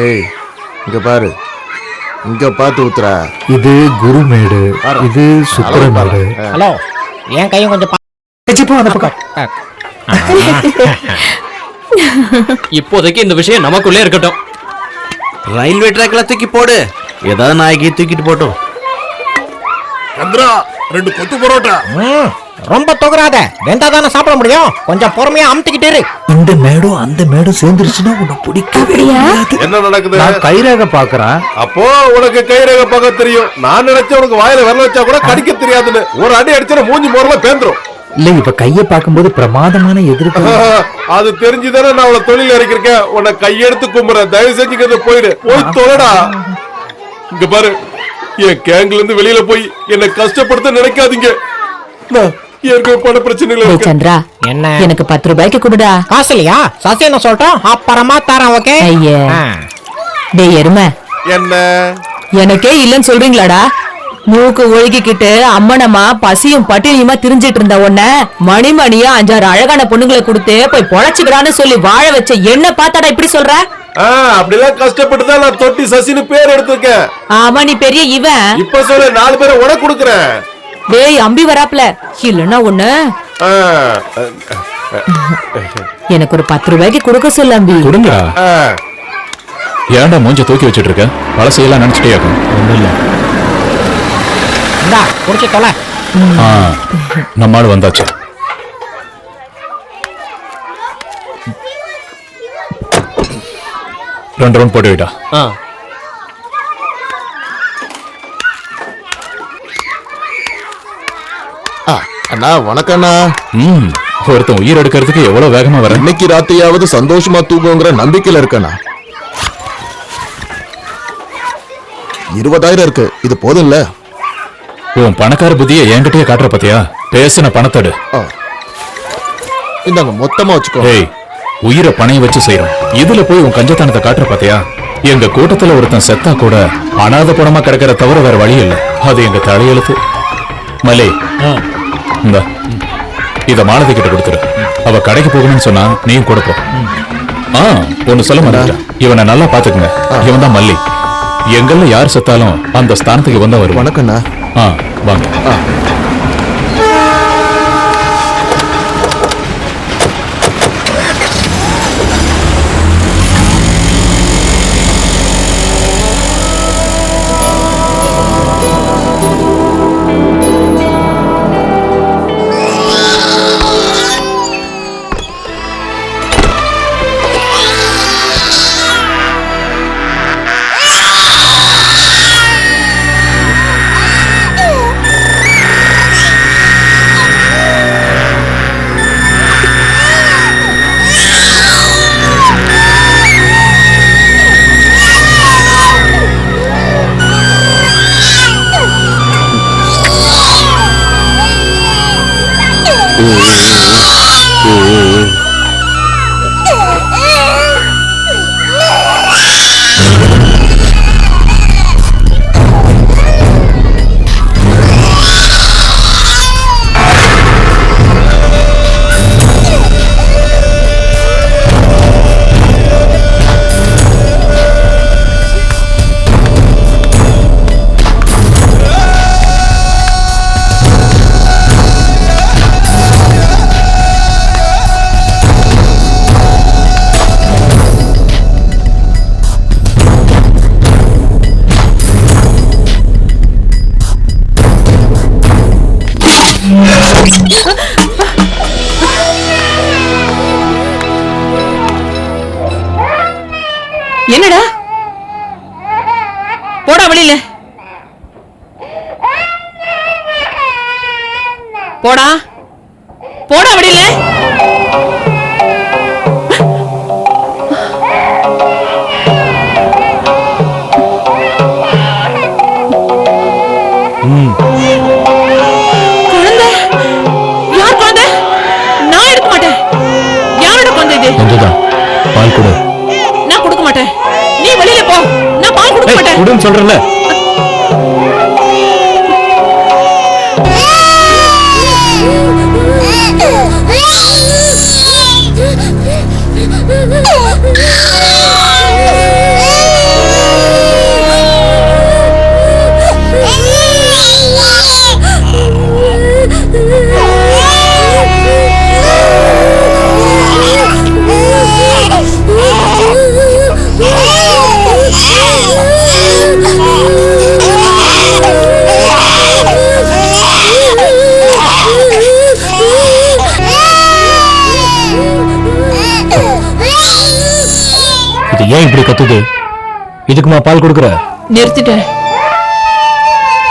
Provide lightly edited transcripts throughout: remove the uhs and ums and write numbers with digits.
ஏய் இங்க பாரு, இங்க பார்த்து ஊத்துறா. இது குருமேடு, இது சுக்கரமேடு. ஹலோ, என் கையும் கொஞ்சம் அந்த பக்கம். இப்போதைக்கு இந்த விஷயம் நமக்குள்ளே இருக்கட்டும். ரயில்வே ட்ராக்ல தூக்கி போடு, ஏதாவது நாய்க்கு தூக்கிட்டு போட்டோம். சந்திரா, 2 கொத்து பரோட்டா. ரொம்ப தொகுறாத, வெந்தா தானே சாப்பிட முடியும். கொஞ்சம் பொறுமையா அமுத்திக்கிட்டு இரு. இந்த மேடும் அந்த மேடும் சேர்ந்துருச்சுன்னா உன்னை பிடிக்கவே முடியாது. என்ன நடக்குது? நான் கைரேகை பாக்குறேன். அப்போ உனக்கு கைரேகை பார்க்க தெரியும். நான் நினைச்ச உனக்கு வாயில விரல வச்சா கூட கடிக்க தெரியாதுன்னு. ஒரு அடி அடிச்சா மூஞ்சி மோரல பேந்துரும். இல்ல, இப்ப கைய பாக்கும்போது பிரமாதமான எதிர்ப்பு. அது தெரிஞ்சுதானே நான் அவளை தொழில் இறக்கிருக்கேன். உன்னை கையெடுத்து கும்புறேன், தயவு செஞ்சுக்கிறது போயிடு. போய் தொலைடா. இங்க பாரு, என் கேங்ல இருந்து வெளியில போய் என்னை கஷ்டப்படுத்த நினைக்காதீங்க. நான் ஏற்கனவே பண பிரச்சனைகள் இருக்கு. சந்திரா, என்ன எனக்கு 10 ரூபாய்க்கு கொடுடா. காசு இல்லையா? சசி என்ன சொல்லிட்டோம், அப்புறமா தரேன். ஓகே. ஐயே, டேய் எருமை, என்ன எனக்கே இல்லன்னு சொல்றீங்களாடா? மூக்கு ஒழுகிக்கிட்டு அம்மனம்மா பசியும் பட்டினியுமா திரிஞ்சிட்டு இருந்த உன்ன மணிமணியா 5-6 அழகான பொண்ணுங்களை கொடுத்து போய் பொழைச்சுக்கிறான்னு சொல்லி வாழ வச்ச என்ன பார்த்தாடா இப்படி சொல்ற? அப்படிலாம் கஷ்டப்பட்டுதான் நான் தொட்டி சசின்னு பேர் எடுத்திருக்கேன். ஆமா, நீ பெரிய இவன். இப்ப சொல்ல 4 பேரை உனக்கு கொடுக்கறேன். டேய் அம்பி வராப்ல, இல்லன்னா ஒண்ணு எனக்கு ஒரு 10 ரூபாய்க்கு கொடுக்க சொல்ல அம்பி. கொடுங்க. ஏன்டா மூஞ்ச தூக்கி வச்சிட்டு இருக்க? பழசையெல்லாம் நினைச்சிட்டே இருக்கும். ஒண்ணும் இல்ல. இந்தா குடிச்சு தொலை. நம்மால் வந்தாச்சு. ரெண்டு ரவுண்ட் போட்டு விட்டா. அண்ணா வணக்கம்ண்ணா. ஒருத்தன் உயிர் எடுக்கிறதுக்கு எவ்வளவு வேகமா வர. இன்னைக்கு ராத்திரியாவது சந்தோஷமா தூங்குங்கிற நம்பிக்கையில இருக்கண்ணா. 20,000 இருக்கு, இது போதும் இல்ல? உன் பணக்கார புத்திய என்கிட்டயே காட்டுற பத்தியா? பேசின பணத்தடு. இந்தாங்க மொத்தமா வச்சுக்கோ. ஏய், உயிரை பணைய வச்சு செய்யறோம். இதுல போய் உன் கஞ்சத்தனத்தை காட்டுற பத்தியா? எங்க கூட்டத்துல ஒருத்தன் செத்தா கூட அனாத பணமா கிடக்கிற தவிர வேற வழி இல்ல. அது எங்க தலையெழுத்து. மலே, இந்த இத மாலதி கிட்ட கொடுத்துரு. அவ கடைக்கு போகணும்னு சொன்னா நீயும் கொடுப்போம். ஒன்னு சொல்ல மாட்டேன், இவனை நல்லா பாத்துக்குங்க. இவன் தான் மல்லி. எங்கல்ல யார் செத்தாலும் அந்த ஸ்தானத்துக்கு வந்தா வரும். வணக்கண்ணா. வாங்க. என்னடா? போடா வெளியில. போடா போடா வெளியில. குழந்தை? யார் குழந்தை? நான் எடுக்க மாட்டேன். யாரோட குழந்தை இது? கொஞ்சம்தான் பால் கொடு. நான் கொடுக்க மாட்டேன். நீ வெளியில போ. நான் பால் கொடுக்க மாட்டேன். கொடுன்னு சொல்றேன்ல. ஏன் இப்படி கத்துது? இதுக்குமா பால் கொடுக்குற? நிறுத்திட்டேன்.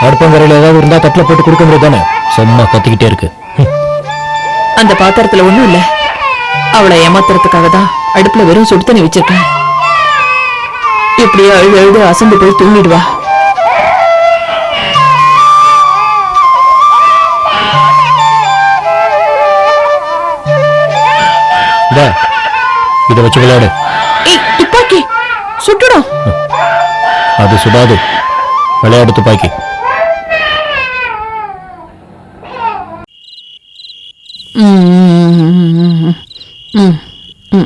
அடுப்பங்கரையில ஏதாவது இருந்தா தட்டுல போட்டு கொடுக்க முடியாது தானே? சும்மா கத்திக்கிட்டே இருக்கு. அந்த பாத்திரத்துல ஒண்ணும் இல்ல. அவளை ஏமாத்துறதுக்காக தான் அடுப்புல வெறும் சுடு தண்ணி வச்சிருக்கேன். இப்படியே அழுது அழுது அசந்து போய் தூங்கிடுவா. இத வச்சு விளையாடு. துப்பாக்கி சுட்டுடும். அது சுடாது. விளையாடு துப்பாக்கி. ம்